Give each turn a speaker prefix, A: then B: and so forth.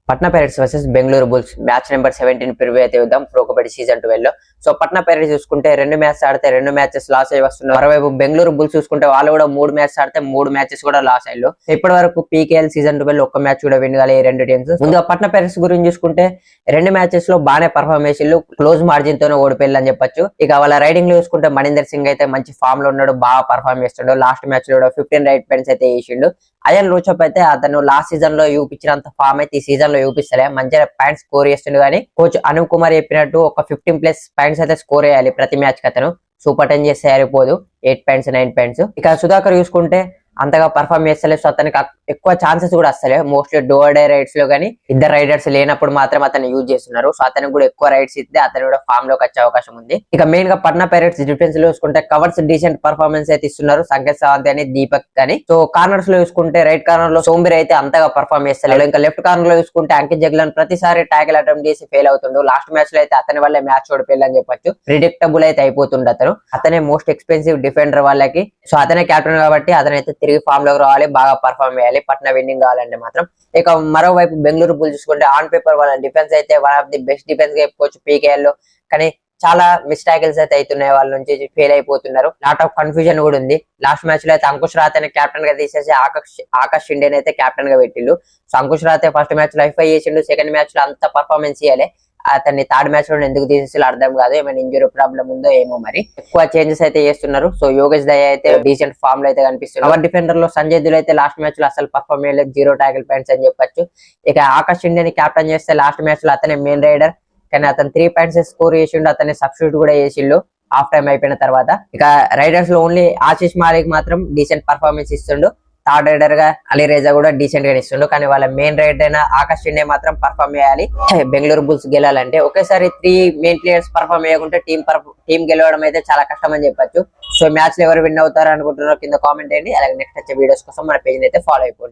A: Patna pirates versus Bengaluru bulls match number 17 preview అయితే చూద్దాం pro kabaddi season 12 లో. సో పట్నా పైరేట్స్ చూసుకుంటే 2 మ్యాచెస్ ఆడితే 2 మ్యాచెస్ లాస్ అయ్యి వస్తున్నారు. మరోవైపు బెంగళూరు బుల్స్ చూసుకుంటే వాళ్ళు కూడా 3 మ్యాచెస్ ఆడితే 3 మ్యాచెస్ కూడా లాస్ అయ్యారు. ఇప్పటి వరకు పీకేఎల్ సీజన్ 12 ఒక్క మ్యాచ్ కూడా విన్ కాలే ఈ రెండు టీమ్స్. ముందుగా పట్నా పైరేట్స్ గురించి చూసుకుంటే 2 మ్యాచెస్ లో బాగానే పర్ఫార్మ్ చేసిళ్ళు, క్లోజ్ మార్జిన్ తోనే ఓడిపోయారు అని చెప్పొచ్చు. ఇక వాళ్ళ రైడింగ్ లో చూసుకుంటే మణీందర్ సింగ్ అయితే మంచి ఫామ్ లో ఉన్నాడు, బాగా పర్ఫార్మ్ చేస్తాడు. లాస్ట్ మ్యాచ్ లో 15 రైట్ పాయింట్స్ అయితే వేసిండు. అయన్ రోచప్ అయితే అతను లాస్ట్ సీజన్ లో చూపించినంత ఫామ్ అయితే ఈ సీజన్ లో చూపిస్తలే, మంచిగా పాయింట్స్ స్కోర్ చేస్తుండు. కానీ కోచ్ అనూప్ కుమార్ చెప్పినట్టు ఒక 15+ పాయింట్స్ అయితే స్కోర్ చేయాలి ప్రతి మ్యాచ్ కి. అతను సూపర్ 10 చేస్తే సరిపోదు, 8 పాయింట్స్ 9 పాయింట్స్. ఇక సుధాకర్ చూసుకుంటే అంతగా పర్ఫార్మ్ చేస్తలే, సో అతనికి ఎక్కువ ఛాన్సెస్ కూడా వస్తలే. మోస్ట్లీ డోర్ డై రైడ్స్ లో కానీ ఇద్దరు రైడర్స్ లేనప్పుడు మాత్రం అతను యూజ్ చేస్తున్నారు. సో అతనికి కూడా ఎక్కువ రైడ్స్ ఇస్తే అతను కూడా ఫామ్ లోకి వచ్చే అవకాశం ఉంది. ఇక మెయిన్ గా పట్నా పైరేట్స్ డిఫెన్స్ లో చూసుకుంటే కవర్స్ డీసెంట్ పర్ఫార్మెన్స్ అయితే ఇస్తున్నారు, సంకేత్ సావంత్ అని దీపక్ అని. సో కార్నర్స్ లో చూసుకుంటే రైట్ కార్నర్ లో సోంబిర్ అయితే అంతగా పర్ఫార్మ్ చేస్తలేడు. ఇంకా లెఫ్ట్ కార్నర్ లో చూసుకుంటే అంకిత్ జగ్లన్ ప్రతిసారి ట్యాకిల్ అటెంప్ట్ చేసి ఫెయిల్ అవుతుండు. లాస్ట్ మ్యాచ్ లో అయితే అతని వల్లే మ్యాచ్ ఓడిపోయారు అని చెప్పొచ్చు. ప్రిడిక్టబుల్ అయితే అయిపోతుండే అతను. అతనే మోస్ట్ ఎక్స్పెన్సివ్ డిఫెండర్ వాళ్ళకి. సో అతనే క్యాప్టెన్ కాబట్టి అతనైతే తిరిగి ఫామ్ లోకి రావాలి, బాగా పర్ఫార్మ్ చేయాలి పట్నా విన్నింగ్ కావాలంటే మాత్రం. ఇక మరోవైపు బెంగళూరు బుల్స్ చూసుకుంటే ఆన్ పేపర్ వాళ్ళ డిఫెన్స్ అయితే one of the best defence గా చెప్పుకోవచ్చు పీకేఎల్ లో. కానీ చాలా మిస్టేకిల్స్ అయితే అవుతున్నాయి, వాళ్ళ నుంచి ఫెయిల్ అయిపోతున్నారు. లాట్ ఆఫ్ కన్ఫ్యూజన్ కూడా ఉంది. లాస్ట్ మ్యాచ్ లో అయితే అంకుష్ రాత్ కెప్టెన్ గా తీసేసి ఆకాష్ షిండేని అయితే కెప్టెన్ గా పెట్టిండు. సో అంకుష్ రాత్ ఫస్ట్ మ్యాచ్ లో 5 చేసిండు, సెకండ్ మ్యాచ్ లో అంత పర్ఫార్మెన్స్ ఇవ్వాలి. అతన్ని థర్డ్ మ్యాచ్ లో ఎందుకు తీసేసి అర్థం కాదు, ఏమైనా ఇంజరీ ప్రాబ్లం ఉందో ఏమో మరి. ఎక్కువ చేంజెస్ అయితే చేస్తున్నారు. సో యోగేష్ దయ అయితే డీసెంట్ ఫామ్ లో అయితే కనిపిస్తుంది. అవర్ డిఫెండర్ లో సంజయ్ దుల్ అయితే లాస్ట్ మ్యాచ్ లో అసలు పర్ఫార్మ్ చేయలేదు, 0 ట్యాకిల్ పాయింట్స్ అని చెప్పొచ్చు. ఇక ఆకాష్ ఇండియాని క్యాప్టెన్ చేస్తే లాస్ట్ మ్యాచ్ లో అతనే మెయిన్ రైడర్, కానీ అతను 3 పాయింట్స్ స్కోర్ చేసిండు. అతన్ని సబ్స్టిట్యూట్ కూడా చేసిండు హాఫ్ టైం అయిపోయిన తర్వాత. ఇక రైడర్స్ లో ఓన్లీ ఆశీష్ మాలిక్ మాత్రం డీసెంట్ పర్ఫార్మెన్స్ ఇస్తుండు. థర్డ్ రైడర్ గా అలీ రేజా కూడా డీసెంట్ గా ఇస్తుండు. కానీ వాళ్ళ మెయిన్ రైడర్ అయిన ఆకాష్ ఇండియా మాత్రం పర్ఫార్మ్ చేయాలి బెంగళూరు బుల్స్ గెలాలంటే. ఒకేసారి 3 మెయిన్ ప్లేయర్స్ పర్ఫార్మ్ చేయకుంటే టీం గెలవడం అయితే చాలా కష్టం అని చెప్పొచ్చు. సో మ్యాచ్ లో ఎవరు విన్ అవుతారు అనుకుంటున్నారో కింద కామెంట్ చేయండి. అలాగే నెక్స్ట్ వచ్చే వీడియోస్ కోసం మన పేజ్ అయితే ఫాలో అయిపోండి.